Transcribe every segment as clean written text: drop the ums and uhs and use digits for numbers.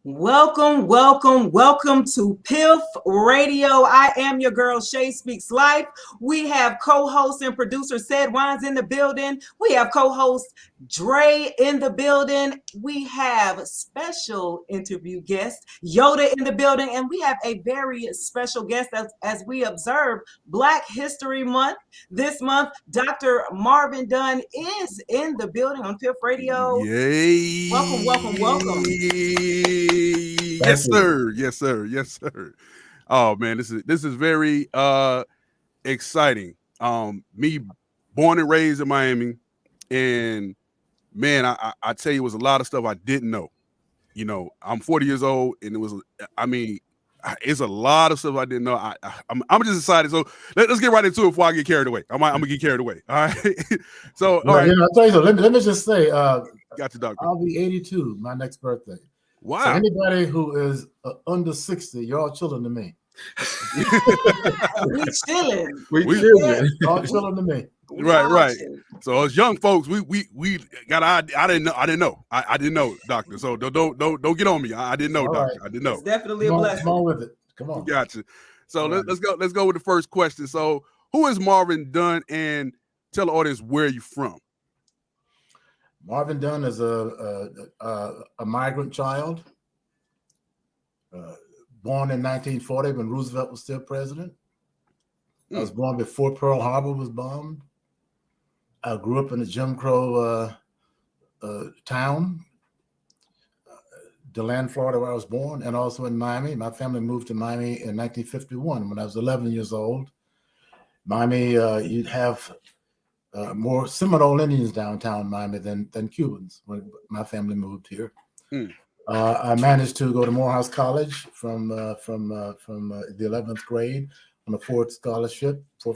Welcome, welcome, welcome to Piff Radio. I am your girl, Shay Speaks Life. We have co-host and producer Said Wines in the building. We have co-host Dre in the building. We have special interview guest Yoda in the building. And we have a very special guest as we observe Black History Month. This month, Dr. Marvin Dunn is in the building on Piff Radio. Yay! Welcome, welcome, welcome. Yes, sir. Yes, sir. Yes, sir. Oh man, this is very exciting. Me born and raised in Miami, and man, I tell you, it was a lot of stuff I didn't know. You know, I'm 40 years old, and it's a lot of stuff I didn't know. I'm just excited. So let's get right into it before I get carried away. I'm gonna get carried away. All right. So all right. I'll tell you something. Let me just say, Got you, doctor. I'll be 82 my next birthday. Wow. So anybody who is under 60, you're all children to me. We chilling. We children. All children to me. Right. So as young folks, we got. I didn't know, doctor. So don't get on me. I didn't know, all doctor. right. I didn't know. It's definitely a blessing. Come on with it. Come on. Gotcha. So right. let's go with the first question. So who is Marvin Dunn, and tell the audience where you're from. Marvin Dunn is a migrant child, born in 1940 when Roosevelt was still president. I was born before Pearl Harbor was bombed. I grew up in a Jim Crow town, DeLand, Florida, where I was born, and also in Miami. My family moved to Miami in 1951 when I was 11 years old. Miami, you'd have more Seminole Indians downtown Miami than Cubans when my family moved here. I managed to go to Morehouse College from the 11th grade on a Ford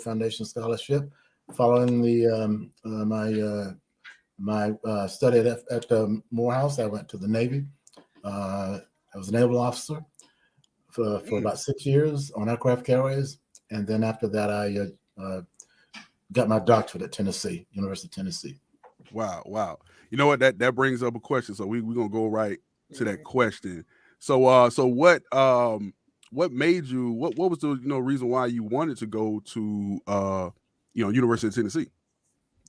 Foundation scholarship. Following my study at Morehouse, I went to the Navy. I was a naval officer for about 6 years on aircraft carriers, and then after that, I got my doctorate at University of Tennessee. Wow. You know what? That brings up a question. So we're gonna go right to that question. So what made you? What was the reason why you wanted to go to University of Tennessee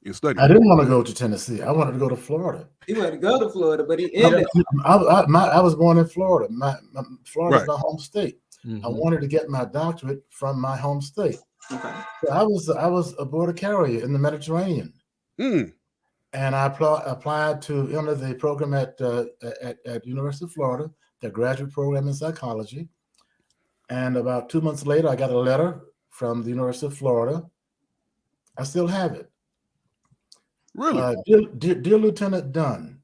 and study? I didn't want to go to Tennessee. I wanted to go to Florida. He wanted to go to Florida, but he ended. I was born in Florida. Florida's my home state. Mm-hmm. I wanted to get my doctorate from my home state. Okay. So I was a border carrier in the Mediterranean, and I applied to enter the program at University of Florida, the graduate program in psychology. And about 2 months later, I got a letter from the University of Florida. I still have it. Really? Dear Lieutenant Dunn,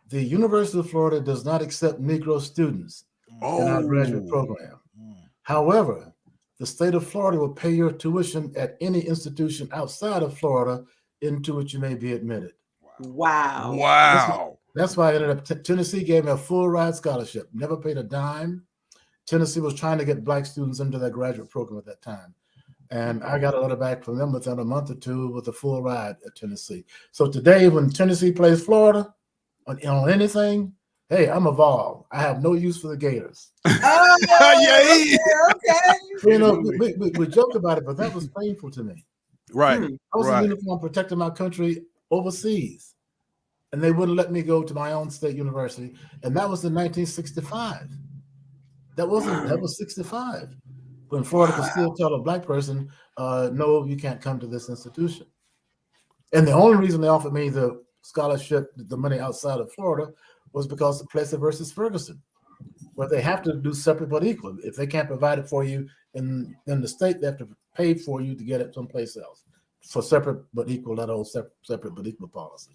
the University of Florida does not accept Negro students in our graduate program. However, the state of Florida will pay your tuition at any institution outside of Florida into which you may be admitted. Wow. That's why I ended up. Tennessee gave me a full ride scholarship. Never paid a dime. Tennessee was trying to get Black students into that graduate program at that time. And I got a letter back from them within a month or two with a full ride at Tennessee. So today, when Tennessee plays Florida on anything, hey, I'm a Vol. I have no use for the Gators. Okay. We joke about it, but that was painful to me. Right. I was in uniform protecting my country overseas, and they wouldn't let me go to my own state university. And that was in 1965. That was 65. When Florida could still tell a Black person, no, you can't come to this institution. And the only reason they offered me the scholarship, the money outside of Florida, was because of Plessy versus Ferguson, where they have to do separate but equal. If they can't provide it for you in the state, they have to pay for you to get it someplace else. For separate but equal, that old separate but equal policy.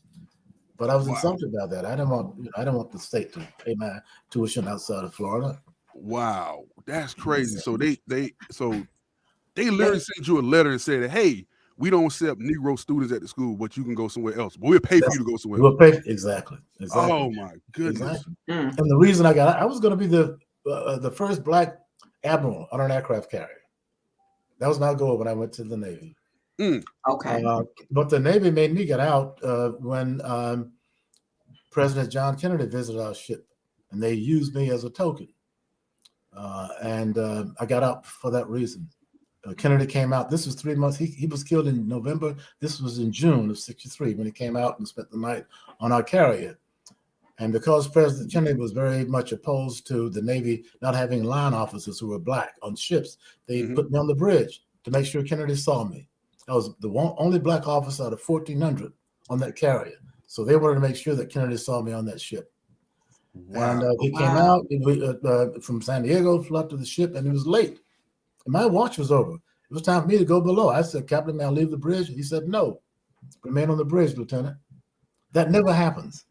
But I was insulted by that. I didn't want the state to pay my tuition outside of Florida. Wow, that's crazy. So they literally sent you a letter and said, "Hey, we don't accept Negro students at the school, but you can go somewhere else. But we'll pay for you to go somewhere else." We'll pay exactly. Oh my goodness! Exactly. And the reason I was going to be the first Black admiral on an aircraft carrier. That was my goal when I went to the Navy. Okay. But the Navy made me get out when President John Kennedy visited our ship and they used me as a token. And I got out for that reason. Kennedy came out. This was 3 months. He was killed in November. This was in June of '63 when he came out and spent the night on our carrier. And because President Kennedy was very much opposed to the Navy not having line officers who were black on ships, they put me on the bridge to make sure Kennedy saw me. I was the only black officer out of 1,400 on that carrier. So they wanted to make sure that Kennedy saw me on that ship. Wow. And he came out from San Diego, flew up to the ship, and he was late. And my watch was over. It was time for me to go below. I said, Captain, may I leave the bridge? He said, no, remain on the bridge, Lieutenant. That never happens.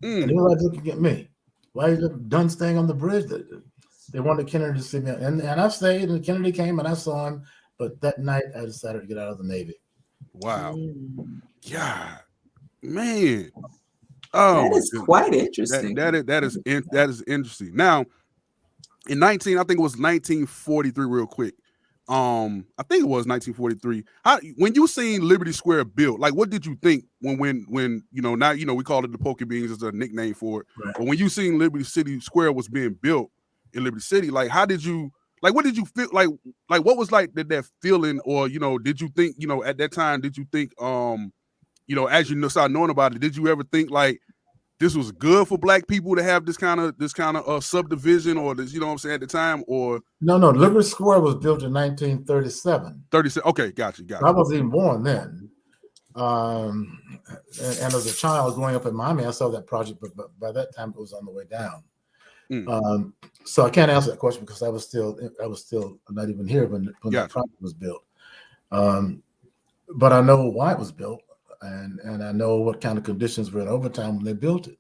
And everybody's looking at me. Why is Dunn staying on the bridge? They wanted Kennedy to see me. And I stayed, and Kennedy came, and I saw him. But that night, I decided to get out of the Navy. Wow. God, man. Oh, that is quite interesting. That is interesting. Now, in I think it was 1943, real quick. I think it was 1943. When you seen Liberty Square built, like, what did you think when now we call it the Poker Beans as a nickname for it. Right. But when you seen Liberty City Square was being built in Liberty City, like, what did you feel like what was like that feeling, or did you think at that time, did you think as you started knowing about it, did you ever think like this was good for black people to have this kind of subdivision, or this, what I'm saying, at the time? Or no, Liberty Square was built in 1937. 37. Okay, gotcha. I wasn't even born then. And as a child growing up in Miami, I saw that project, but by that time it was on the way down. So I can't answer that question because I was still not even here when the project was built. But I know why it was built. And I know what kind of conditions were in overtime when they built it.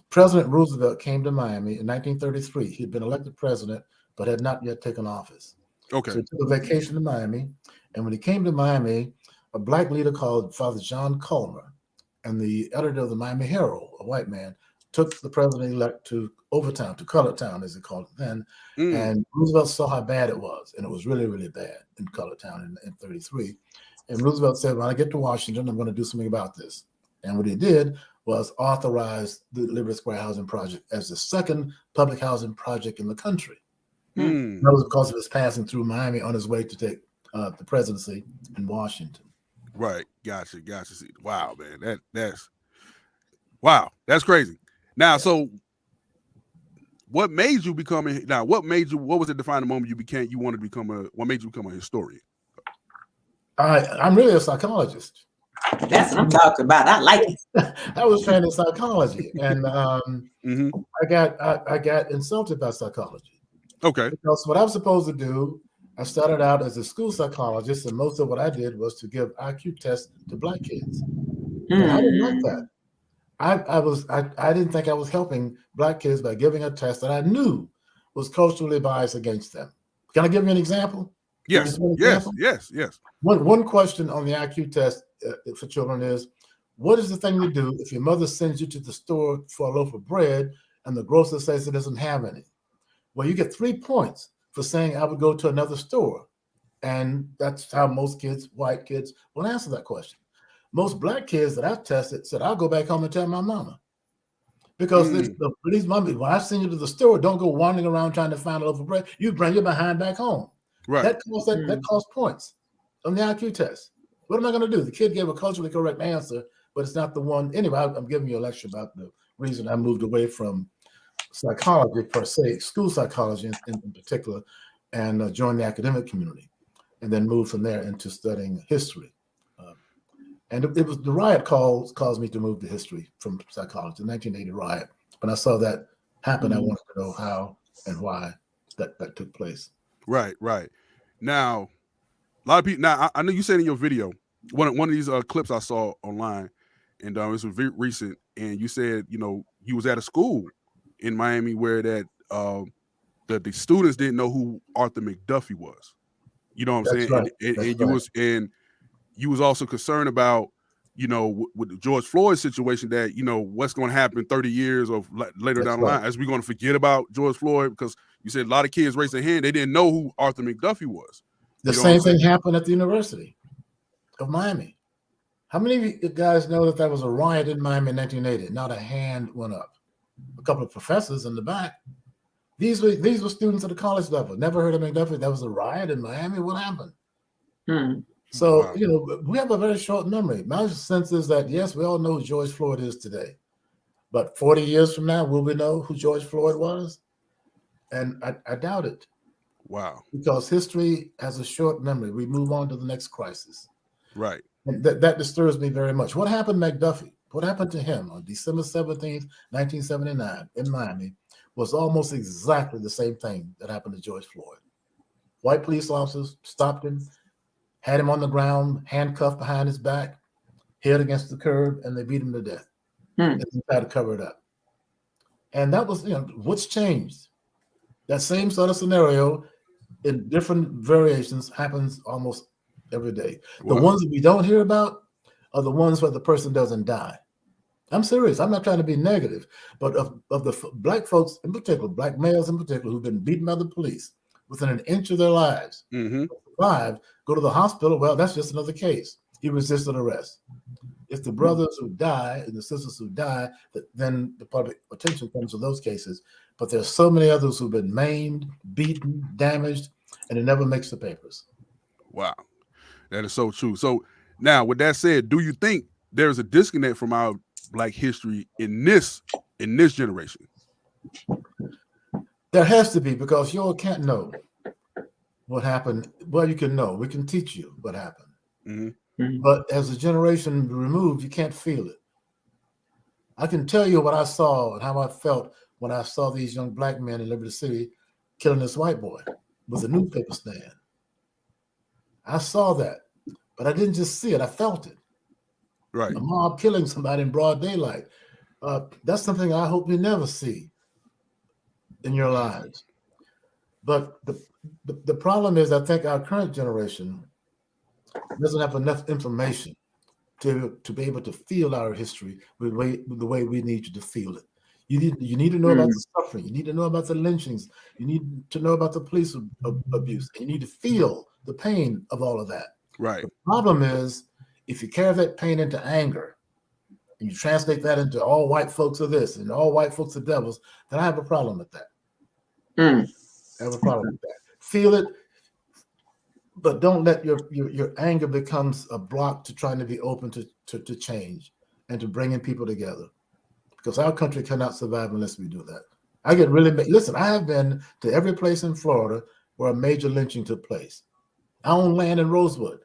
President Roosevelt came to Miami in 1933. He had been elected president, but had not yet taken office. Okay. So he took a vacation to Miami. And when he came to Miami, a black leader called Father John Culmer and the editor of the Miami Herald, a white man, took the president-elect to Overtown, to Colored Town, as they called it then. And Roosevelt saw how bad it was. And it was really, really bad in Colored Town in 33. And Roosevelt said, when I get to Washington, I'm going to do something about this. And what he did was authorize the Liberty Square Housing Project as the second public housing project in the country. That was because of his passing through Miami on his way to take the presidency in Washington. Right. Gotcha. Wow, man. That's crazy. Now, so what made you become what was the defining moment what made you become a historian? I'm really a psychologist. That's what I'm talking about. I like it. I was trained in psychology, and I got insulted by psychology. Okay. Because what I was supposed to do, I started out as a school psychologist, and most of what I did was to give IQ tests to black kids. And I didn't like that. I didn't think I was helping black kids by giving a test that I knew was culturally biased against them. Can I give you an example? Yes. One question on the IQ test for children is, what is the thing you do if your mother sends you to the store for a loaf of bread and the grocer says it doesn't have any? Well, you get 3 points for saying I would go to another store. And that's how most kids, white kids, will answer that question. Most black kids that I've tested said, I'll go back home and tell my mama. Because these mommies, when I send you to the store, don't go wandering around trying to find a loaf of bread. You bring your behind back home. Right. That costs points on the IQ test. What am I going to do? The kid gave a culturally correct answer, but it's not the one. Anyway, I'm giving you a lecture about the reason I moved away from psychology per se, school psychology in particular, and joined the academic community, and then moved from there into studying history. And it was the riot caused me to move to history from psychology, the 1980 riot. When I saw that happen, I wanted to know how and why that took place. Right. Now, a lot of people. Now, I know you said in your video, one of these clips I saw online, and it was very recent. And you said, you was at a school in Miami where that the students didn't know who Arthur McDuffie was. You know what I'm saying? Right. And you was also concerned about, with the George Floyd situation, that what's going to happen 30 years or later down the line, as we're going to forget about George Floyd, because you said a lot of kids raised their hand, they didn't know who Arthur McDuffie was. The same thing happened at the University of Miami. How many of you guys know that there was a riot in Miami in 1980? Not a hand went up. a couple of professors in the back. These were students at the college level. Never heard of McDuffie. There was a riot in Miami. What happened? So, Wow. we have a very short memory. My sense is that, yes, we all know who George Floyd is today. But 40 years from now, will we know who George Floyd was? And I doubt it. Wow. Because history has a short memory. We move on to the next crisis. Right. And that disturbs me very much. What happened to McDuffie? What happened to him on December 17th, 1979 in Miami was almost exactly the same thing that happened to George Floyd. White police officers stopped him, had him on the ground, handcuffed behind his back, head against the curb, and they beat him to death. And they tried to cover it up. And that was, what's changed? That same sort of scenario in different variations happens almost every day. The ones that we don't hear about are the ones where the person doesn't die. I'm serious. I'm not trying to be negative, but of the black folks in particular, black males in particular, who've been beaten by the police within an inch of their lives, survive, go to the hospital. Well, that's just another case. He resisted arrest. It's the brothers who die and the sisters who die that then the public attention comes to those cases. But there's so many others who've been maimed, beaten, damaged, and it never makes the papers. Wow. That is so true. So now, with that said, do you think there's a disconnect from our Black history in this generation? There has to be, because you all can't know what happened. Well, you can know. We can teach you what happened. But as a generation removed, you can't feel it. I can tell you what I saw and how I felt when I saw these young black men in Liberty City killing this white boy with a newspaper stand. I saw that, but I didn't just see it. I felt it. Right. A mob killing somebody in broad daylight. That's something I hope you never see in your lives. But the problem is, I think our current generation doesn't have enough information to be able to feel our history the way we need you to feel it. You need to know about the suffering. You need to know about the lynchings. You need to know about the police abuse. You need to feel the pain of all of that. Right. The problem is, if you carry that pain into anger and you translate that into all white folks are this and all white folks are devils, then I have a problem with that. I have a problem with that. Feel it, but don't let your anger becomes a block to trying to be open to change and to bringing people together. Because our country cannot survive unless we do that. I get really listen. I have been to every place in Florida where a major lynching took place. I own land in Rosewood.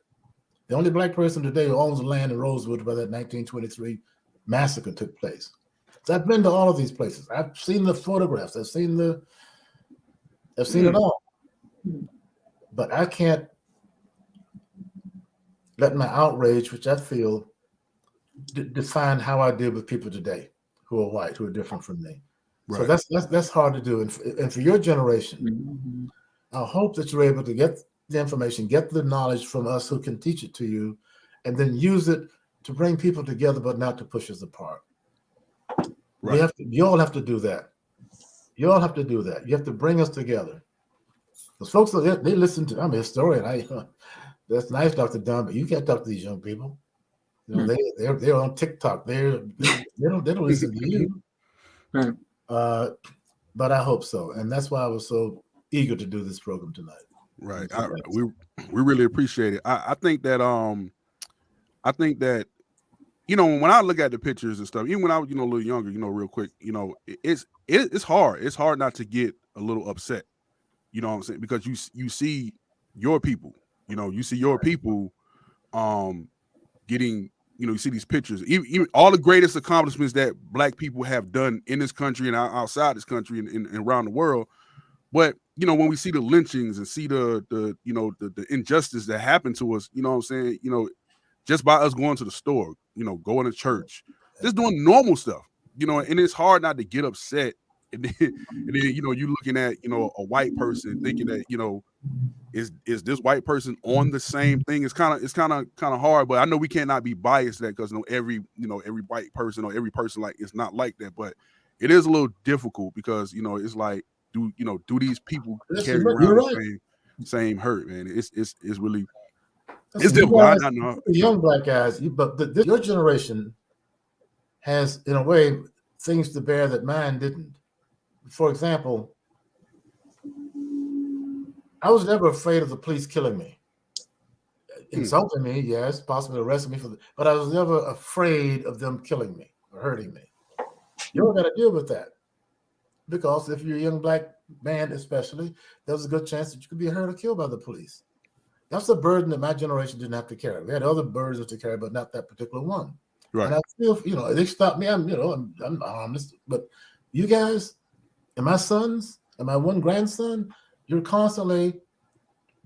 The only black person today who owns land in Rosewood where that 1923 massacre took place. So I've been to all of these places. I've seen the photographs. I've seen it all. But I can't let my outrage, which I feel, define how I deal with people today who are white, who are different from me. Right. So that's hard to do. And for your generation, I hope that you're able to get the information, get the knowledge from us who can teach it to you, and then use it to bring people together, but not to push us apart. Right. You all have to do that. You all have to do that. You have to bring us together. Because folks, they listen to, I'm a historian. That's nice, Dr. Dunn, but you can't talk to these young people. They're on TikTok. They don't listen to you. But I hope so, and that's why I was so eager to do this program tonight. Right. We really appreciate it. I think that when I look at the pictures and stuff, even when I was a little younger, real quick, it's hard. It's hard not to get a little upset. You know what I'm saying? Because you see your people. You see your people getting. You see these pictures, even all the greatest accomplishments that black people have done in this country and outside this country and around the world. But, when we see the lynchings and see the injustice that happened to us, you know what I'm saying? Just by us going to the store, going to church, just doing normal stuff, and it's hard not to get upset. And then you looking at, a white person thinking that, is this white person on the same thing? It's kind of hard, but I know we cannot be biased that because every white person or every person it's not like that, but it is a little difficult because it's like do these people carry around the same hurt, man? It's really it's difficult. I know young black guys, but your generation has in a way things to bear that mine didn't. For example, I was never afraid of the police killing me. Insulting me, yes, possibly arresting me but I was never afraid of them killing me or hurting me. You don't got to deal with that, because if you're a young black man, especially, there's a good chance that you could be hurt or killed by the police. That's a burden that my generation didn't have to carry. We had other burdens to carry, but not that particular one. Right. And I feel, they stopped me. I'm honest, but you guys and my sons and my one grandson, you're constantly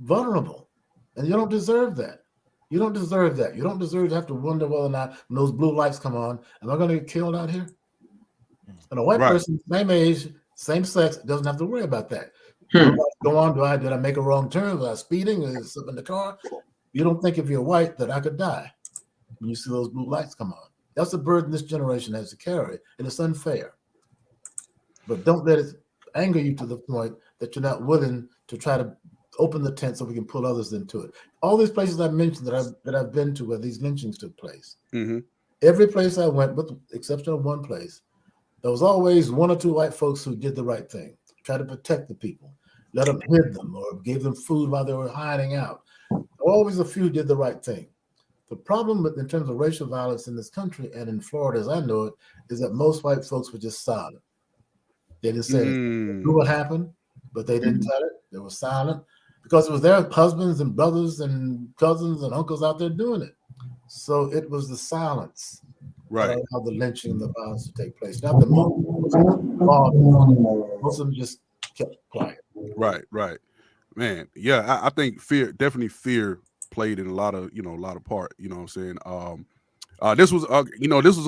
vulnerable. And you don't deserve that. You don't deserve that. You don't deserve to have to wonder whether or not when those blue lights come on, am I going to get killed out here? And a white person, same age, same sex, doesn't have to worry about that. Go on, did I make a wrong turn? Was I speeding? Is something in the car? You don't think if you're white that I could die when you see those blue lights come on. That's a burden this generation has to carry, and it's unfair. But don't let it anger you to the point that you're not willing to try to open the tent so we can pull others into it. All these places I mentioned that I've been to where these lynchings took place, every place I went, with the exception of one place, there was always one or two white folks who did the right thing, tried to protect the people, let them hid them or gave them food while they were hiding out. Always a few did the right thing. The problem in terms of racial violence in this country and in Florida, as I know it, is that most white folks were just silent. They didn't say anything. They knew what happened, but they didn't tell it. They were silent because it was their husbands and brothers and cousins and uncles out there doing it. So it was the silence that allowed the lynching and the violence to take place. Not the most of them just kept quiet. Right. Man, yeah, I think fear played in a lot of part. You know what I'm saying? This was a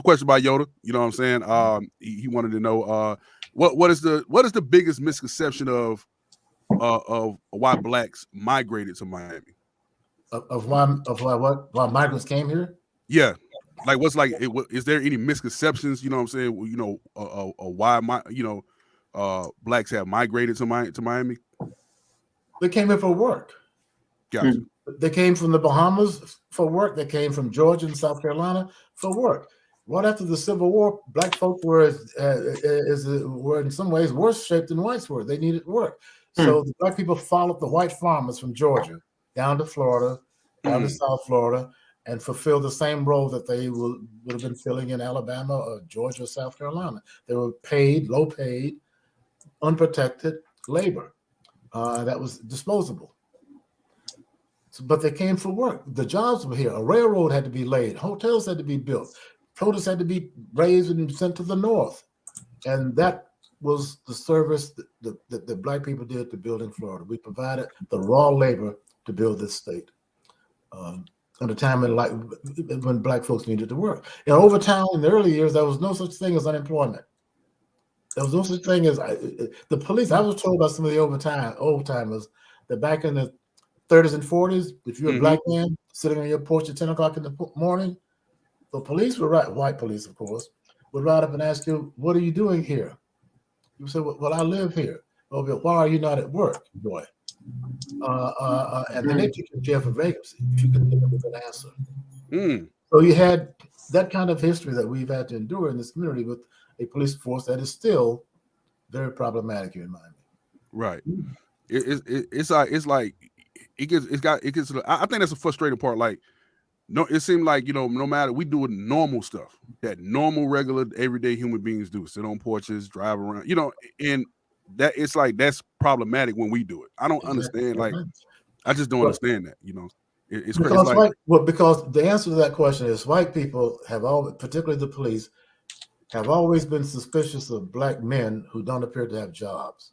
question by Yoda. You know what I'm saying? He wanted to know what is the biggest misconception of why blacks migrated to Miami? Why migrants came here? Yeah, like is there any misconceptions? You know what I'm saying? Why blacks have migrated to Miami? They came here for work. Gotcha. They came from the Bahamas for work. They came from Georgia and South Carolina for work. Right after the Civil War, black folk were in some ways worse shape than whites were. They needed work. So the black people followed the white farmers from Georgia down to Florida, down to South Florida, and fulfilled the same role that they would have been filling in Alabama or Georgia or South Carolina. They were paid, low paid, unprotected labor that was disposable. But they came for work. The jobs were here. A railroad had to be laid. Hotels had to be built. Produce had to be raised and sent to the north. And that was the service that the black people did to building Florida. We provided the raw labor to build this state at a time when black folks needed to work. Over time, in the early years, there was no such thing as unemployment. There was no such thing as the police. I was told by some of the old timers that back in the 30s and 40s, if you're a black man sitting on your porch at 10 o'clock in the morning, the police would white police, of course, would ride up and ask you, "What are you doing here?" You say, "Well, I live here." "Oh, but why are you not at work, boy?" And then they took you to jail for vagrancy if you couldn't get them with an answer. So you had that kind of history that we've had to endure in this community with a police force that is still very problematic here in Miami. Right. It's like it gets. I think that's a frustrating part. Like, no, it seemed like no matter we do normal stuff that normal, regular, everyday human beings do, sit on porches, drive around, and that it's like that's problematic when we do it. I don't understand. Like, I just don't understand that. It's crazy. Because the answer to that question is white people have always, particularly the police, have always been suspicious of black men who don't appear to have jobs.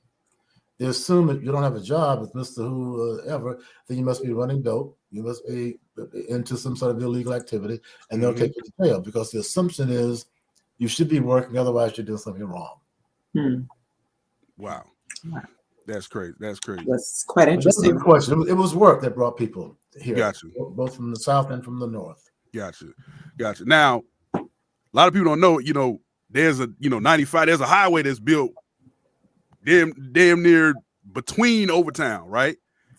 They assume that you don't have a job with Mr. Whoever, then you must be running dope. You must be into some sort of illegal activity, and they'll take you to jail because the assumption is you should be working, otherwise you're doing something wrong. Wow. That's crazy. That's quite interesting. That's a question. It was work that brought people here. Gotcha. Both from the South and from the North. Gotcha. Now, a lot of people don't know, there's a 95, there's a highway that's built damn near between Overtown, right?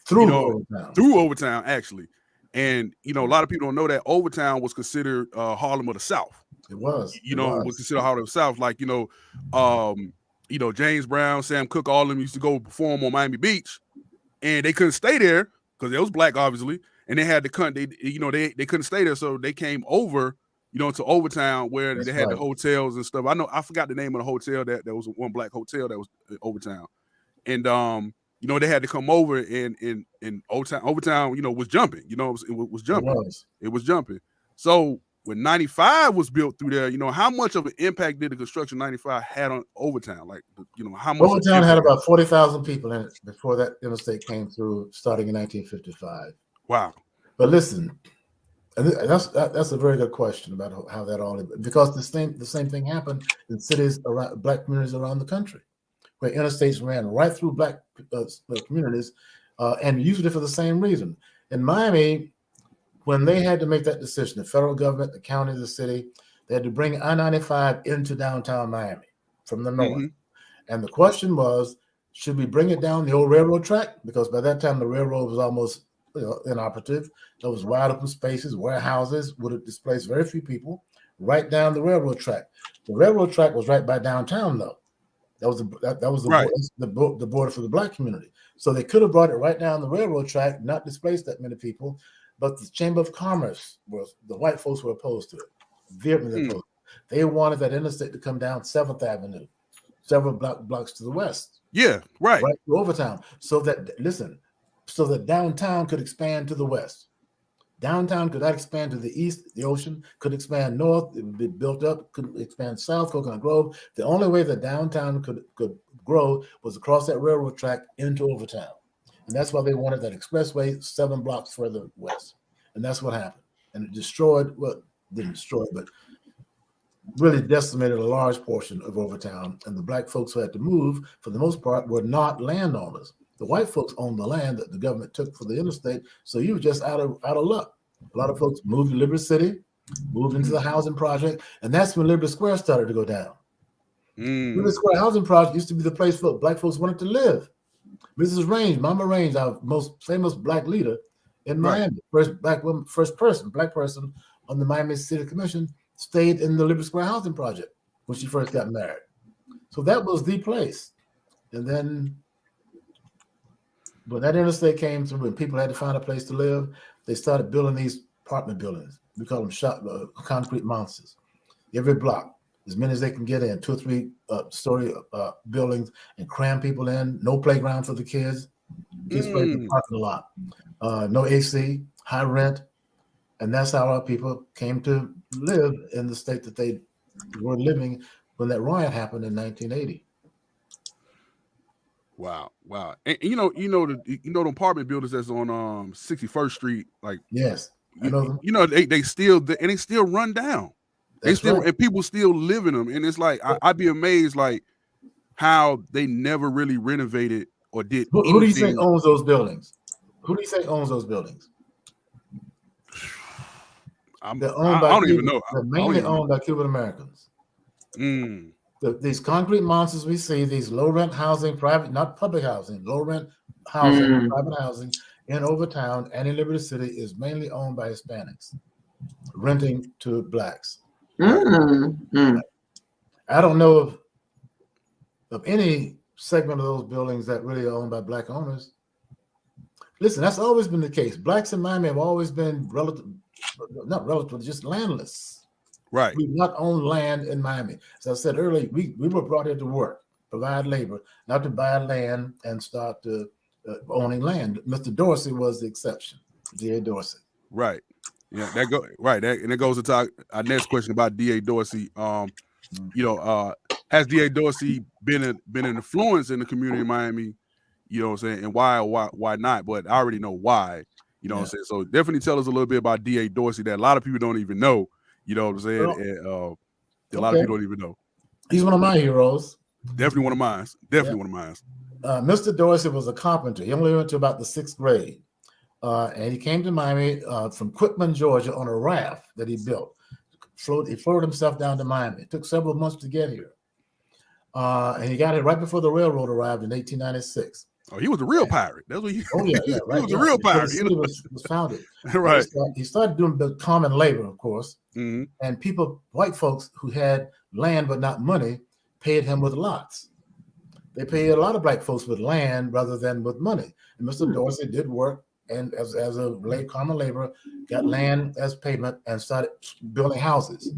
Through Overtown, actually. And a lot of people don't know that Overtown was considered Harlem of the South. It was. Was considered Harlem of the South. Like James Brown, Sam Cooke, all of them used to go perform on Miami Beach, and they couldn't stay there because it was black, obviously, and they had to cut. They couldn't stay there, so they came over, to Overtown where they had the hotels and stuff. I forgot the name of the hotel that was one black hotel that was in Overtown, and they had to come over and Overtown, was jumping. It was jumping. It was jumping. So when 95 was built through there, how much of an impact did the construction 95 had on Overtown? Like, how much? Overtown had about 40,000 people in it before that interstate came through, starting in 1955. Wow. But listen, and that's a very good question about how that all, because the same thing happened in cities around black communities around the country, where interstates ran right through black communities, and usually for the same reason. In Miami, when they had to make that decision, the federal government, the county, the city, they had to bring I-95 into downtown Miami from the north. Mm-hmm. And the question was, should we bring it down the old railroad track? Because by that time, the railroad was almost inoperative. There was wide open spaces, warehouses would have displaced very few people, right down the railroad track. The railroad track was right by downtown, though. That was the border for the black community. So they could have brought it right down the railroad track, not displaced that many people. But the Chamber of Commerce the white folks were opposed to it. Vehemently opposed. They wanted that interstate to come down 7th Avenue, several blocks to the west. Yeah, right. Right to Overtown. So that downtown could expand to the west. Downtown could not expand to the east, the ocean, could expand north, it would be built up, could expand south, Coconut Grove. The only way that downtown could grow was across that railroad track into Overtown. And that's why they wanted that expressway 7 blocks further west. And that's what happened. And it didn't destroy, but really decimated a large portion of Overtown. And the black folks who had to move, for the most part, were not landowners. The white folks owned the land that the government took for the interstate. So you were just out of luck. A lot of folks moved to Liberty City, moved into the housing project. And that's when Liberty Square started to go down. Liberty Square Housing Project used to be the place black folks wanted to live. Mrs. Range, Mama Range, our most famous black leader in Miami, black person on the Miami City Commission, stayed in the Liberty Square Housing Project when she first got married. So that was the place. And then when that interstate came through and people had to find a place to live, they started building these apartment buildings. We call them concrete monsters. Every block, as many as they can get in, 2 or 3 story buildings, and cram people in. No playground for the kids. Kids play in the parking lot. No AC, high rent, and that's how our people came to live in the state that they were living when that riot happened in 1980. Wow. And the apartment buildings that's on 61st Street, like, yes, I know them. they still run down. And people still live in them. And it's like, I'd be amazed, like, how they never really renovated or did anything. Who do you think owns those buildings? Who do you think owns those buildings? I don't even know. They're mainly owned by Cuban Americans. These concrete monsters we see, these low-rent housing, private, not public housing, low-rent housing, private housing in Overtown and in Liberty City is mainly owned by Hispanics, renting to blacks. I don't know of any segment of those buildings that really are owned by black owners. Listen, that's always been the case. Blacks in Miami have always been just landless. Right. We've not owned land in Miami. As I said earlier, we were brought here to work, provide labor, not to buy land and start owning land. Mr. Dorsey was the exception, D.A. Dorsey. Right. Yeah, and it goes to talk our next question about D.A. Dorsey. Has D.A. Dorsey been an influence in the community of Miami? You know what I'm saying? And why not? But I already know why. You know what I'm saying? So definitely tell us a little bit about D.A. Dorsey that a lot of people don't even know. You know what I'm saying? Well, and, a lot of people don't even know. He's one of my heroes. Definitely one of mine. One of mine. Mr. Dorsey was a carpenter. He only went to about the 6th grade. And he came to Miami from Quitman, Georgia on a raft that he built. He floated himself down to Miami. It took several months to get here. And he got here right before the railroad arrived in 1896. Oh, he was a real pirate. That's what he. Oh yeah, yeah, right. He was a real pirate. The city was founded. Right. He started doing the common labor, of course, Mm-hmm. and people, white folks who had land but not money, paid him with lots. They paid a lot of black folks with land rather than with money. And Mr. Dorsey did work, and as a common laborer, got land as payment and started building houses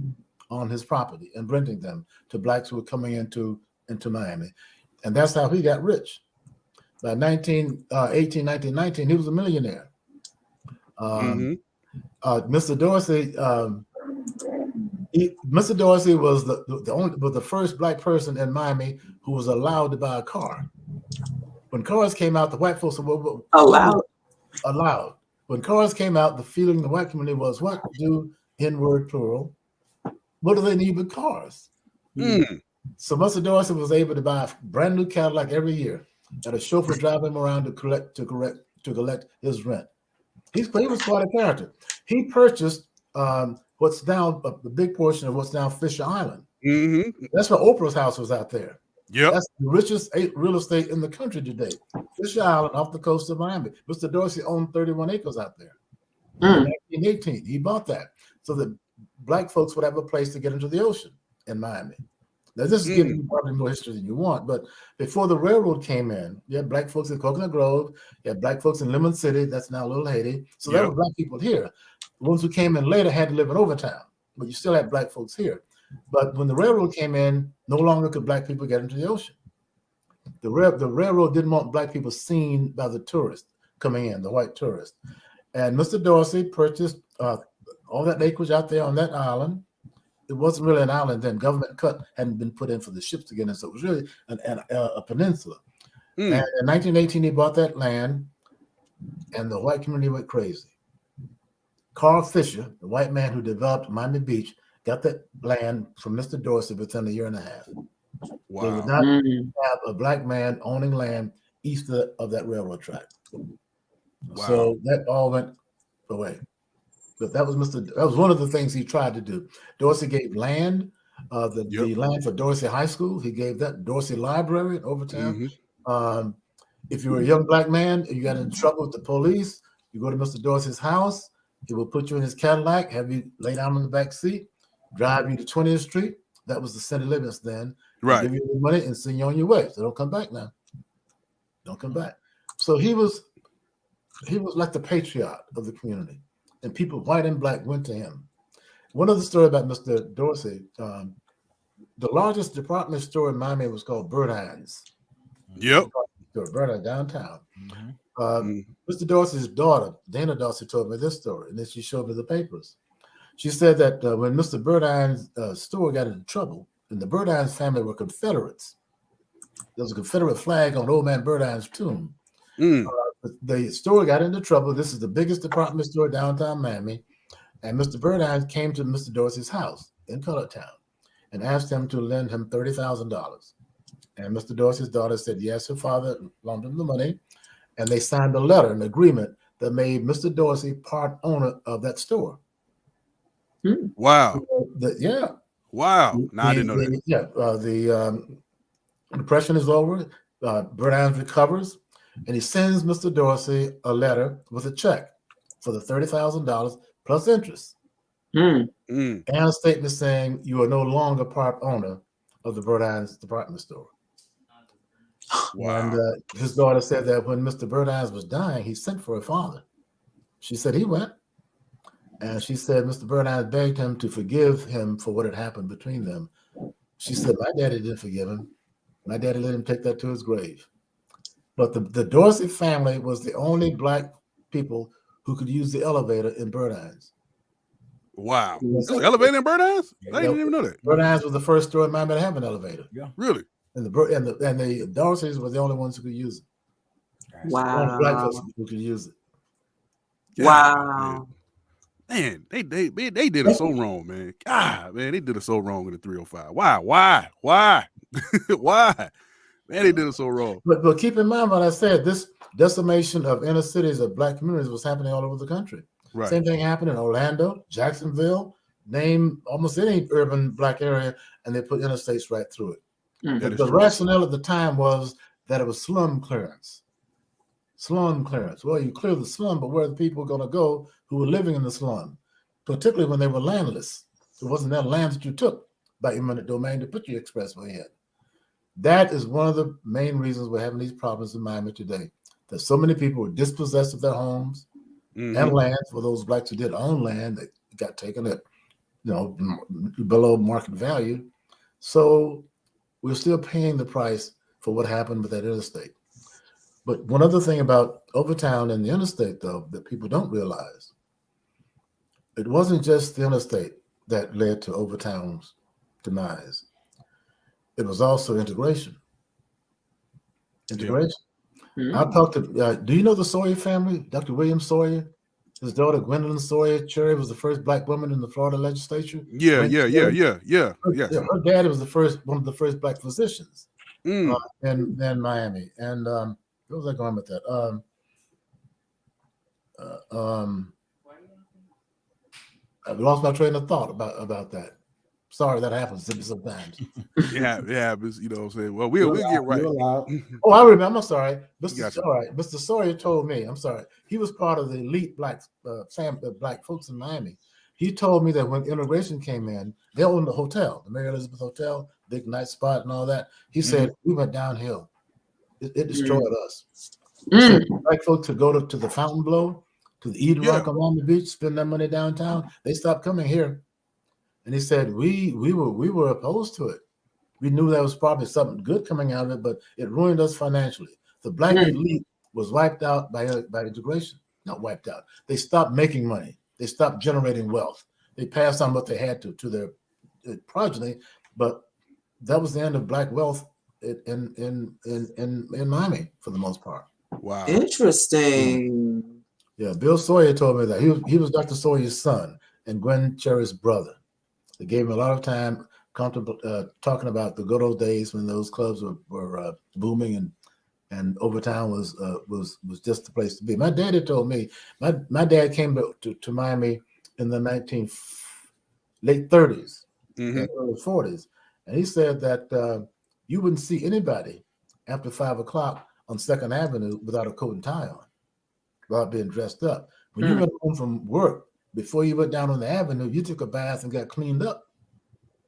on his property and renting them to blacks who were coming into Miami. And that's how he got rich. By 1919, he was a millionaire. Mr. Dorsey, Mr. Dorsey was the first black person in Miami who was allowed to buy a car. When cars came out, the white folks were allowed. When cars came out, the feeling in the white community was, what do N-word plural? What do they need with cars? So Mr. Dorsey was able to buy a brand new Cadillac every year. Had a chauffeur drive him around to collect his rent. He was quite a character. He purchased what's now the big portion of what's now Fisher Island. That's where Oprah's house was out there. Yep. That's the richest real estate in the country today. Fisher Island off the coast of Miami. Mr. Dorsey owned 31 acres out there. In 1918, he bought that so that black folks would have a place to get into the ocean in Miami. Now, this is giving you probably more history than you want, but before the railroad came in, you had black folks in Coconut Grove, you had black folks in Lemon City, that's now Little Haiti. So there were black people here. The ones who came in later had to live in Overtown, but you still had black folks here. But when the railroad came in, no longer could black people get into the ocean. The railroad didn't want black people seen by the tourists coming in, the white tourists. And Mr. Dorsey purchased all that acreage out there on that island. It wasn't really an island then. Government cut hadn't been put in for the ships to get in, so it was really a peninsula. And in 1918, he bought that land, and the white community went crazy. Carl Fisher, the white man who developed Miami Beach, got that land from Mr. Dorsey within a year and a half. Wow. They would not have a black man owning land east of that railroad track. Wow. So that all went away. But that was one of the things he tried to do. Dorsey gave land, the land for Dorsey High School. He gave that Dorsey Library in Overtown. If you were a young black man and you got in trouble with the police, you go to Mr. Dorsey's house. He will put you in his Cadillac, have you lay down in the back seat, drive you to 20th Street. That was the city limits then. Right. Give you the money and send you on your way. So don't come back now. Don't come back. So he was like the patriot of the community. And people, white and black, went to him. One other story about Mr. Dorsey, the largest department store in Miami was called Burdines. Yep. Burdines, downtown. Mr. Dorsey's daughter, Dana Dorsey, told me this story, and then she showed me the papers. She said that when Mr. Burdine's store got into trouble, and the Burdines family were Confederates, there was a Confederate flag on Old Man Burdine's tomb. The store got into trouble. This is the biggest department store downtown Miami. And Mr. Burdine came to Mr. Dorsey's house in Colored Town and asked him to lend him $30,000. And Mr. Dorsey's daughter said, yes, her father loaned him the money. And they signed a letter, an agreement that made Mr. Dorsey part owner of that store. Wow. So wow. No, I didn't know that. The depression is over. Burdine recovers. And he sends Mr. Dorsey a letter with a check for the $30,000 plus interest. And a statement saying you are no longer part owner of the Burdine's department store. Wow. And his daughter said that when Mr. Burdine was dying, he sent for her father. She said he went. And she said Mr. Burdine begged him to forgive him for what had happened between them. She said, my daddy didn't forgive him. My daddy let him take that to his grave. But the Dorsey family was the only black people who could use the elevator in Burdine's. Wow. Elevator in Burdine's? I didn't even know that. Burdine's was the first store in Miami to have an elevator. Yeah. Really? And the Dorseys were the only ones who could use it. Wow. Only black folks who could use it. Wow. Man, they did us so wrong, man. God, man, they did us so wrong in the 305. Why? Why? Man, they did it so wrong. But keep in mind what I said, this decimation of inner cities of black communities was happening all over the country. Right. Same thing happened in Orlando, Jacksonville, name almost any urban black area, and they put interstates right through it. The rationale at the time was that it was slum clearance. slum clearance. Well, you clear the slum, but where are the people going to go who were living in the slum, particularly when they were landless? It wasn't their land that you took by eminent domain to put your expressway in. That is one of the main reasons we're having these problems in Miami today. That so many people were dispossessed of their homes and land. For those blacks who did own land that got taken at, below market value. So we're still paying the price for what happened with that interstate. But one other thing about Overtown and the interstate, though, that people don't realize, it wasn't just the interstate that led to Overtown's demise. It was also integration. Integration. I talked to, do you know the Sawyer family? Dr. William Sawyer, his daughter Gwendolyn Sawyer Cherry was the first black woman in the Florida legislature. Yeah. Her daddy was one of the first black physicians in Miami. And where was I going with that? I've lost my train of thought about that. Sorry, that happens sometimes. Yeah, it happens. You know what I'm saying? Well, we'll get right. Oh, I remember. I'm sorry. Mr. Sawyer told me. I'm sorry. He was part of the elite black folks in Miami. He told me that when immigration came in, they owned the hotel, the Mary Elizabeth Hotel, big night spot and all that. He said, we went downhill. It destroyed us. So black folks to go to the Fontainebleau, to the Eden Rock along the beach, spend their money downtown. They stopped coming here. And he said, we were opposed to it. We knew there was probably something good coming out of it, but it ruined us financially. The black elite was wiped out by integration. Not wiped out. They stopped making money. They stopped generating wealth. They passed on what they had to their progeny, but that was the end of black wealth in Miami for the most part. Wow. Interesting. Yeah, Bill Sawyer told me that he was Dr. Sawyer's son and Gwen Cherry's brother. They gave him a lot of time talking about the good old days when those clubs were booming and Overtown was just the place to be. My daddy told me, my dad came to Miami in the late 30s, early 40s, and he said that you wouldn't see anybody after 5 o'clock on 2nd Avenue without a coat and tie on, without being dressed up. When you went home from work, before you went down on the avenue, you took a bath and got cleaned up.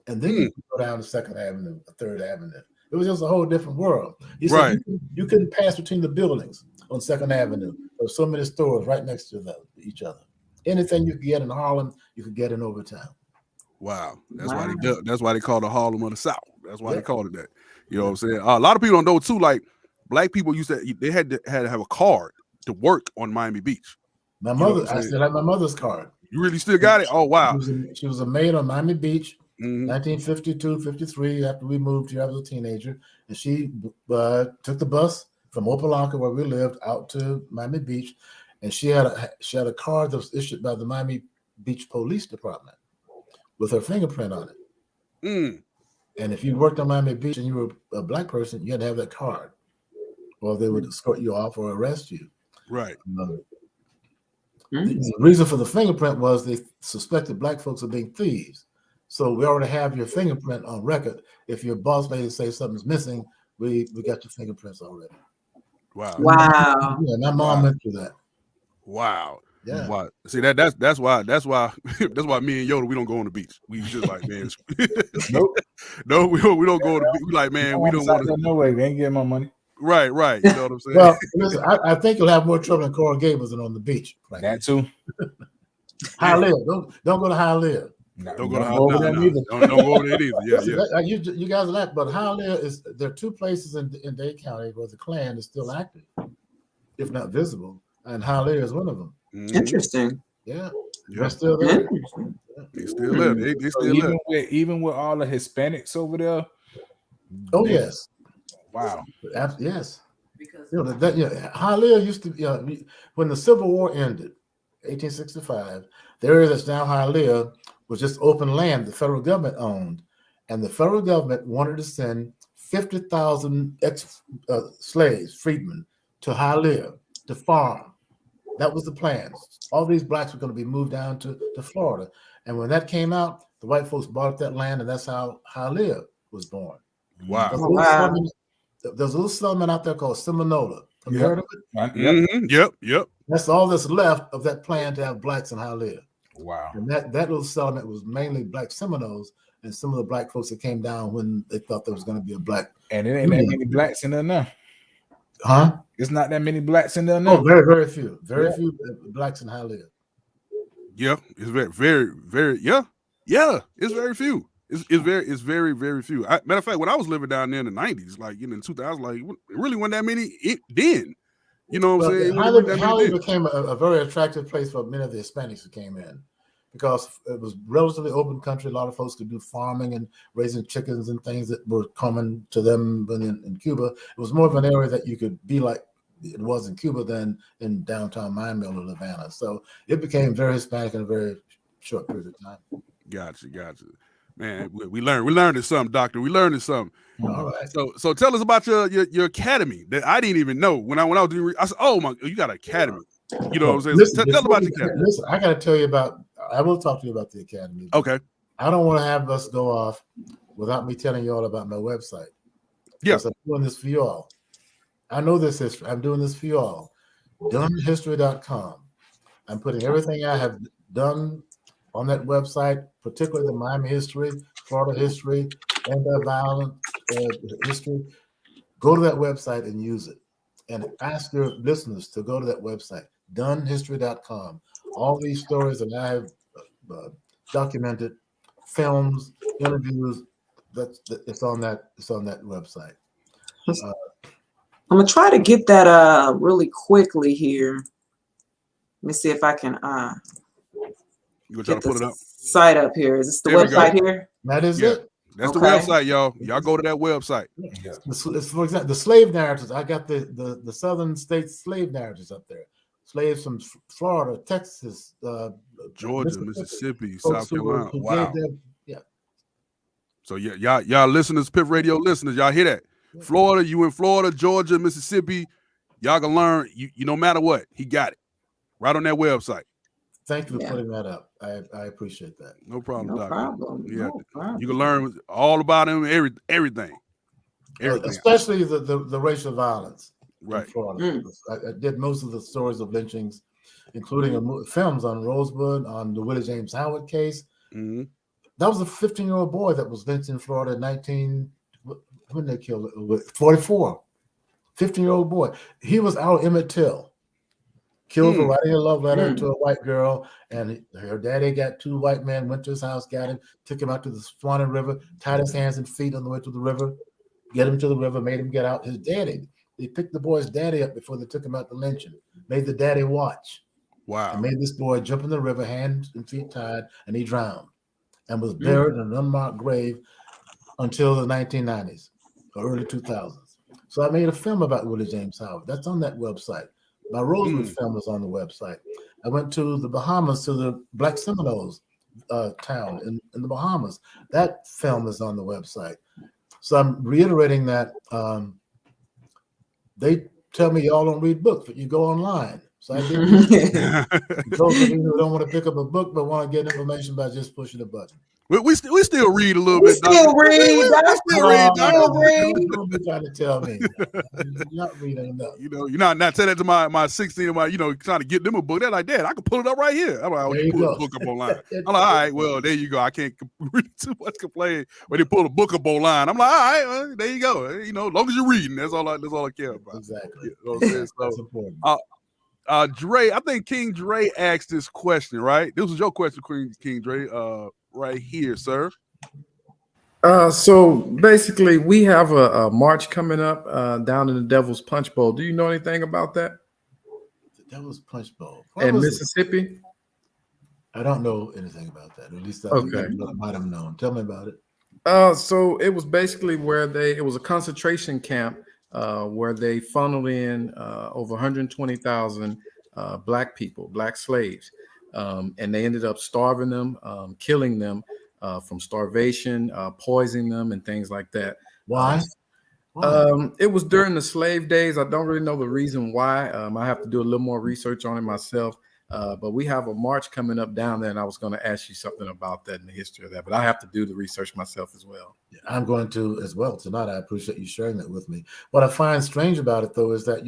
And then you could go down to 2nd Avenue, 3rd Avenue. It was just a whole different world. He said you couldn't pass between the buildings on 2nd Avenue. There were so many stores right next to each other. Anything you could get in Harlem, you could get in Overtown. Wow. That's why they call it the Harlem of the South. That's why they called it that. You know what I'm saying? A lot of people don't know too, like black people they had to have a card to work on Miami Beach. I still have my mother's card. You really still got it? Oh, wow. She was a maid on Miami Beach, 1952, 53, after we moved here. I was a teenager. And she took the bus from Opelika, where we lived, out to Miami Beach. And she had a card that was issued by the Miami Beach Police Department with her fingerprint on it. And if you worked on Miami Beach and you were a black person, you had to have that card, or they would escort you off or arrest you. Right. The reason for the fingerprint was they suspected black folks of being thieves. So we already have your fingerprint on record. If your boss lady says something's missing, we got your fingerprints already. Wow. Yeah, my mom went through that. Wow. Yeah. Wow. See that's why me and Yoda, we don't go on the beach. We just like, man. Nope. No, we don't go to the beach. We like, man, we don't want to. No way, we ain't getting my money. Right. You know what I'm saying? Well, listen, I think you'll have more trouble in Coral Gables than on the beach. Right? That too. Hialeah. Don't go to Hialeah. Don't go to Hialeah. Don't go over there either. Yeah. You guys are that, but Hialeah there are two places in Dade County where the Klan is still active, if not visible, and Hialeah is one of them. Interesting. Yeah. They're still there. They still live. They still live. Even with all the Hispanics over there. Oh yes. Wow. Yes. Because Hialeah used to when the Civil War ended, 1865, the area that's now Hialeah was just open land the federal government owned, and the federal government wanted to send 50,000 slaves, freedmen, to Hialeah to farm. That was the plan. All these blacks were going to be moved down to Florida, and when that came out, the white folks bought up that land, and that's how Hialeah was born. Wow. There's a little settlement out there called Seminole. Have you heard of it? Yep. That's all that's left of that plan to have blacks in Hialeah. Wow. And that little settlement was mainly black Seminoles and some of the black folks that came down when they thought there was going to be a black. And it ain't that many blacks in there now. Huh? It's not that many blacks in there now. Oh, very, very few. Very few blacks in Hialeah. Yeah, it's very, yeah. It's very few. It's very, very few. Matter of fact, when I was living down there in the 90s, like in the 2000s, like it really wasn't that many then. You know what I'm saying? Hialeah became a very attractive place for many of the Hispanics who came in because it was relatively open country. A lot of folks could do farming and raising chickens and things that were common to them in Cuba. It was more of an area that you could be like it was in Cuba than in downtown Miami or Havana. So it became very Hispanic in a very short period of time. Gotcha. Man, we learned something, Doctor. We learned something. All right. So tell us about your academy that I didn't even know when I was doing. I said, "Oh my, you got an academy." You know what I'm saying? Listen, tell about the academy. Listen, I got to tell you about. I will talk to you about the academy. Okay. I don't want to have us go off without me telling you all about my website. Yes, I'm doing this for you all. I know this history. I'm doing this for you all. DunnHistory.com. I'm putting everything I have done on that website, particularly the Miami history, Florida history, anti-violent history. Go to that website and use it. And ask your listeners to go to that website, DunnHistory.com. All these stories that I have documented, films, interviews, it's on that website. I'm gonna try to get that really quickly here. Let me see if I can you gonna try to pull it up? Site up here. Is this the There website here? That is it. That's the website, y'all. Y'all go to that website. Yeah. For example, the slave narratives. I got the southern states slave narratives up there. Slaves from Florida, Texas, Georgia, Mississippi, South Carolina. Wow. Yeah. So y'all listeners, Piff Radio listeners, y'all hear that? Yeah. Florida, you in Florida, Georgia, Mississippi, y'all can learn. You no matter what, he got it right on that website. Thank you for putting that up. I appreciate that. No problem, no Doctor. Problem. Yeah, no problem. You can learn all about him, everything. Especially the racial violence. Right. In Florida. I did most of the stories of lynchings, including films on Rosebud, on the Willie James Howard case. Mm-hmm. That was a 15-year-old boy that was lynched in Florida in when they killed it? 44. 15-year-old boy. He was our Emmett Till. Killed for writing a love letter to a white girl, and her daddy got two white men, went to his house, got him, took him out to the Swanee River, tied his hands and feet on the way to the river, get him to the river, made him get out. His daddy, they picked the boy's daddy up before they took him out to lynch him, made the daddy watch. Wow. And made this boy jump in the river, hands and feet tied, and he drowned and was buried in an unmarked grave until the 1990s or early 2000s. So I made a film about Willie James Howard. That's on that website. My Rosewood film is on the website. I went to the Bahamas, to the Black Seminoles town in the Bahamas. That film is on the website. So I'm reiterating that they tell me y'all don't read books, but you go online. So I did. Those of you who don't want to pick up a book but want to get information by just pushing a button. We still read a little bit. Still read. We still read. Don't be trying to tell me. You're not reading enough. You know, you're not saying that to my 16 and my, trying to get them a book. They're like, Dad, I can pull it up right here. I'm like, you pull the book up online. I'm like, all right, well, there you go. I can't read too much complain when they pull the book up online. I'm like, all right, well, there you go. As long as you're reading, that's all I care about. Exactly. That's important. Dre, I think King Dre asked this question, right? This was your question, King Dre, right here, sir. So basically, we have a march coming up down in the Devil's Punch Bowl. Do you know anything about that? The Devil's Punch Bowl in Mississippi? I don't know anything about that. At least I might have known. Tell me about it. So it was basically where it was a concentration camp where they funneled in over 120,000 black people, black slaves, and they ended up starving them, killing them from starvation, poisoning them, and things like that. Why? It was during the slave days. I don't really know the reason why. I have to do a little more research on it myself. But we have a march coming up down there, and I was going to ask you something about that and the history of that. But I have to do the research myself as well. I'm going to as well tonight. I appreciate you sharing that with me. What I find strange about it, though, is that,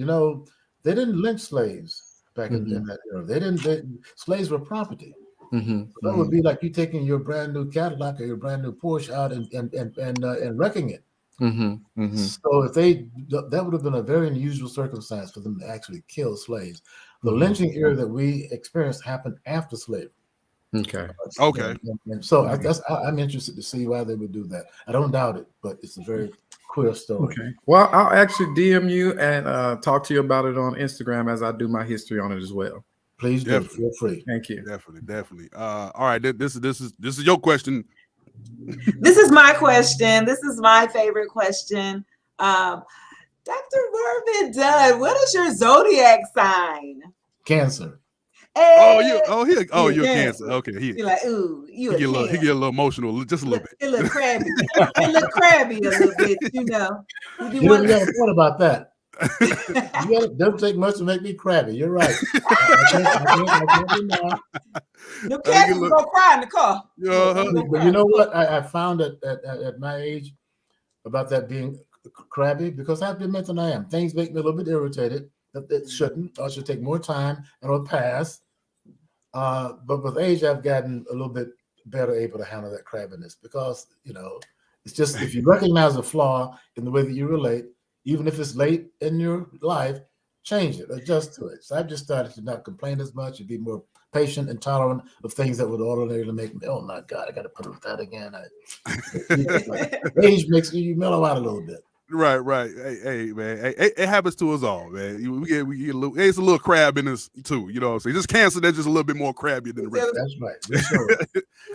they didn't lynch slaves back in that era. Slaves were property. That would be like you taking your brand new Cadillac or your brand new Porsche out and wrecking it. So if that would have been a very unusual circumstance for them to actually kill slaves. The lynching era that we experienced happened after slavery. Okay. And so I'm interested to see why they would do that. I don't doubt it, but it's a very queer story. Okay. Well, I'll actually DM you and talk to you about it on Instagram as I do my history on it as well. Please do. Feel free. Thank you. Definitely. All right. This is your question. This is my question. This is my favorite question. Dr. Marvin Dunn, what is your zodiac sign? Cancer. Hey. You're Cancer. Okay. You're like, ooh, he get a little emotional, just a little bit. It look crabby. It look crabby a little bit, You never thought about that. It doesn't take much to make me crabby. You're right. I can't the cat will go cry in the car. But you know what? I found at my age about that being crabby, because I have to admit that I am. Things make me a little bit irritated. That shouldn't. I should take more time and it'll pass. But with age, I've gotten a little bit better able to handle that crabbiness, because it's just, if you recognize a flaw in the way that you relate, even if it's late in your life, change it, adjust to it. So I've just started to not complain as much and be more patient and tolerant of things that would ordinarily make me, oh my God, I got to put up with that again. Age makes you mellow out a little bit. Right. Hey, man. It happens to us all, man. We get a little. It's a little crab in us too. You know what I'm saying? Just Cancer, that's just a little bit more crabby than the rest. That's right. Sure.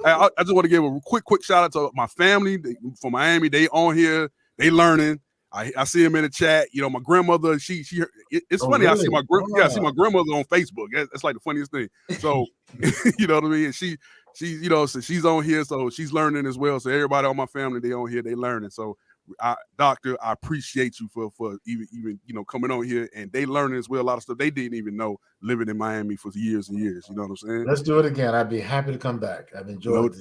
I just want to give a quick shout out to my family from Miami. They on here. They learning. I see them in the chat. My grandmother. It's funny. Really? I see my grandmother on Facebook. That's like the funniest thing. So you know what I mean. And she so she's on here, so she's learning as well. So everybody on my family, they on here, they learning. So. Doctor, I appreciate you for even coming on here, and they learning as well a lot of stuff they didn't even know, living in Miami for years and years. You know what I'm saying? Let's do it again. I'd be happy to come back. I've enjoyed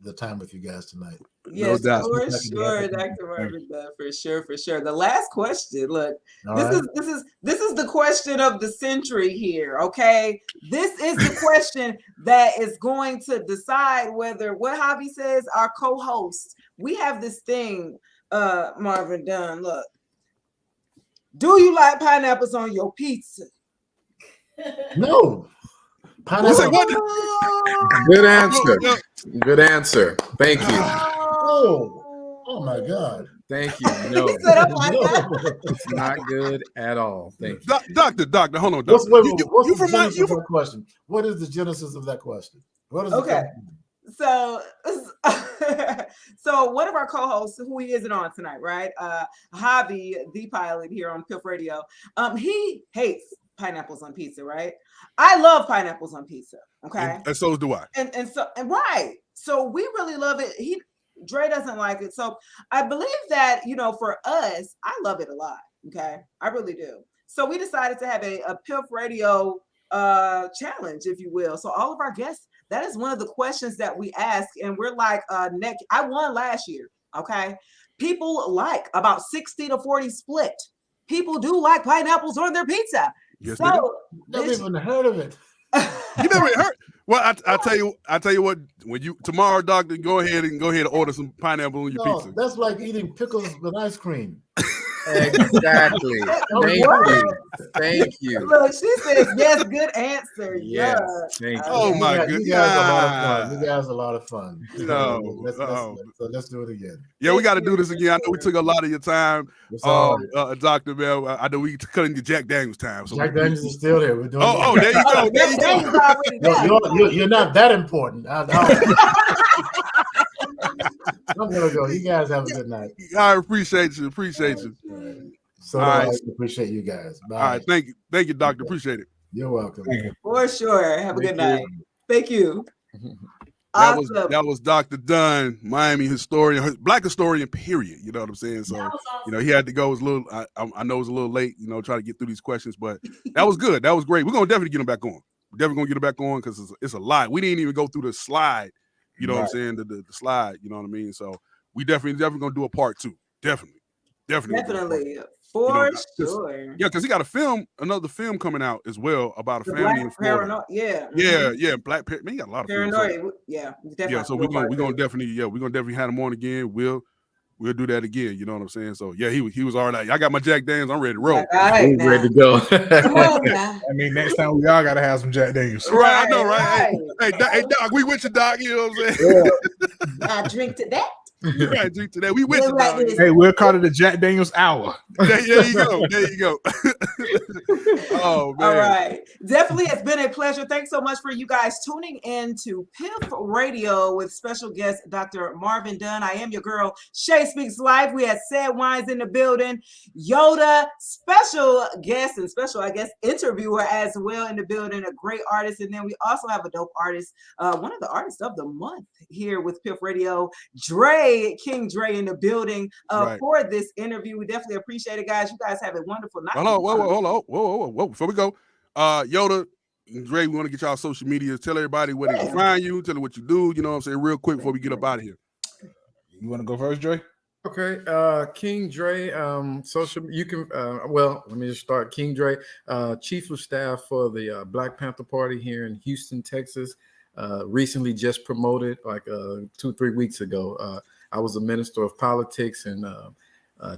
the time with you guys tonight. Yes, for sure, Dr. Marvin, for sure. The last question. Look, this is the question of the century here. Okay, this is the question that is going to decide whether what Javi says, our co-host. We have this thing. Marvin Dunn, look. Do you like pineapples on your pizza? No. Pineapple. Good answer. Good answer. Thank you. Oh my God. Thank you. No, it's not good at all. Thank you. Doctor, hold on. What's the genesis of that question? What is the genesis of that question? So one of our co-hosts, who he isn't on tonight, right? Javi, the pilot here on Piff Radio, he hates pineapples on pizza, right? I love pineapples on pizza. Okay. And so do I. And right. So we really love it. Dre doesn't like it. So I believe that, for us, I love it a lot. Okay. I really do. So we decided to have a Piff Radio challenge, if you will. So all of our guests, that is one of the questions that we ask, and we're like, I won last year, okay? People like about 60-40 split. People do like pineapples on their pizza. Yes, so never even heard of it. You never heard? Well, I tell you what. When tomorrow, Doctor, go ahead and order some pineapple on your pizza. That's like eating pickles with ice cream. Exactly. Thank you. Look, she says yes. Good answer. Yes. Thank you. Oh my goodness. You guys are a lot of fun. No. Let's do it again. Yeah, we got to do this again. I know we took a lot of your time, Dr. Bell. I know we cut into Jack Daniels time. So Jack Daniels is still there. We're doing there you go. There you go. You're not that important. I'm gonna go. You guys have a good night. I appreciate you. So I appreciate you guys. Bye. All right, thank you, Doctor. Appreciate it. You're welcome. For sure. Have a good night. Thank you. That was Dr. Dunn, Miami historian, Black historian, period. You know what I'm saying? So, awesome. He had to go. It was a little, I know it was a little late, trying to get through these questions, but that was good. That was great. We're going to definitely get him back on. definitely gonna get it back on because it's a lot. We didn't even go through the slide. You know Right. what I'm saying? The slide. You know what I mean? So we definitely gonna do a part 2. Definitely. For Cause, sure. yeah, because he got another film coming out as well about a The family Black in Florida. Paranoid, yeah. Yeah, Black Paranoid. Man, he got a lot of films. Paranoid, yeah. So we're gonna definitely have him on again. We'll do that again. You know what I'm saying? So yeah, he was all right. I got my Jack Daniels. I'm ready to roll. All right, We're ready to go. Come on now. I mean, next time we all gotta have some Jack Daniels. Right, I know, right? Hey, Doc, we with you, Doc. You know what I'm saying? I drink to that. Right, drink to that. We with you, Like Doc. this. Hey, we'll call it the Jack Daniels hour. There you go. There you go. Oh man. All right. Definitely, it's been a pleasure. Thanks so much for you guys tuning in to Piff Radio with special guest Dr. Marvin Dunn. I am your girl, Shay Speaks Life. We had Sad Wines in the building. Yoda, special guest and special, I guess, interviewer as well in the building. A great artist. And then we also have a dope artist, one of the artists of the month here with Piff Radio, King Dre in the building for this interview. We definitely appreciate it, guys. You guys have a wonderful night. Hold on. Whoa. Before we go, Yoda and Dre, we want to get y'all social media. Tell everybody where they can find you. Tell them what you do. You know what I'm saying? Real quick before we get up out of here. You want to go first, Dre? Okay, King Dre, social, you can, well, let me just start. King Dre, Chief of Staff for the Black Panther Party here in Houston, Texas. Recently just promoted like 2-3 weeks ago. I was a minister of politics and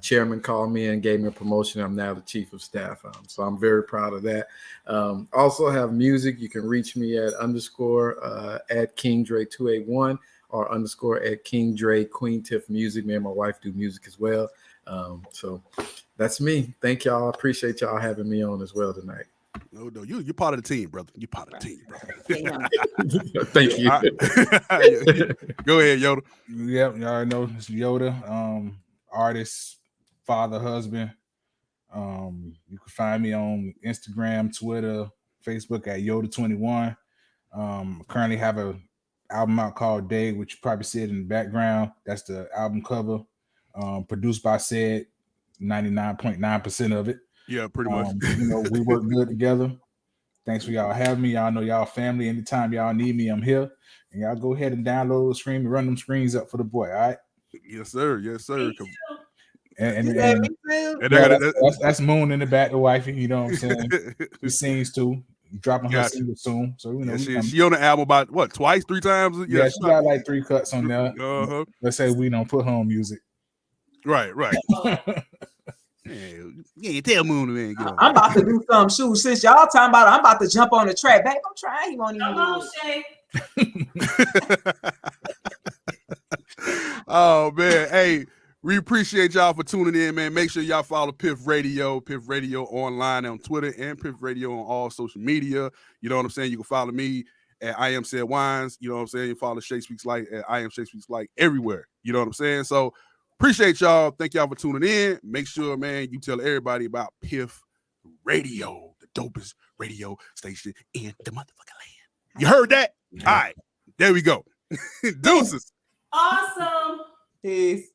chairman called me and gave me a promotion. I'm now the chief of staff. So I'm very proud of that. Also have music. You can reach me at _ at King Dre 281 or _ at King Dre Queen Tiff Music. Me and my wife do music as well. So that's me. Thank y'all. I appreciate y'all having me on as well tonight. No, you're part of the team, brother. You're part of the team, brother. Thank you. Go ahead, Yoda. Yep, y'all already know it's Yoda, artist, father, husband. You can find me on Instagram, Twitter, Facebook at Yoda21. Currently have an album out called Day, which you probably see it in the background. That's the album cover. Produced by Said, 99.9% of it. Yeah, pretty much. You know, we work good together. Thanks for y'all having me. Y'all know y'all family. Anytime y'all need me, I'm here. And y'all go ahead and download the screen and run them screens up for the boy. All right. Yes, sir. And that's Moon in the back, the wifey. You know what I'm saying? She sings too. Dropping her single soon. So you know, she on the album about what, 3 times? Yeah, she got like 3 cuts on there. Let's say we don't put her on music. Right. Yeah, tell Moon man. I'm about to do some shoes. Since y'all talking about it, I'm about to jump on the track. Babe, I'm trying. He won't even do it. Oh man, hey, we appreciate y'all for tuning in, man. Make sure y'all follow Piff Radio online on Twitter and Piff Radio on all social media. You know what I'm saying? You can follow me at I Am Said Wines. You know what I'm saying? You follow Shay Speaks Light at I Am Shay Speaks Light everywhere. You know what I'm saying? So appreciate y'all. Thank y'all for tuning in. Make sure, man, you tell everybody about Piff Radio, the dopest radio station in the motherfucking land. You heard that? All right. There we go. Deuces. Awesome. Peace.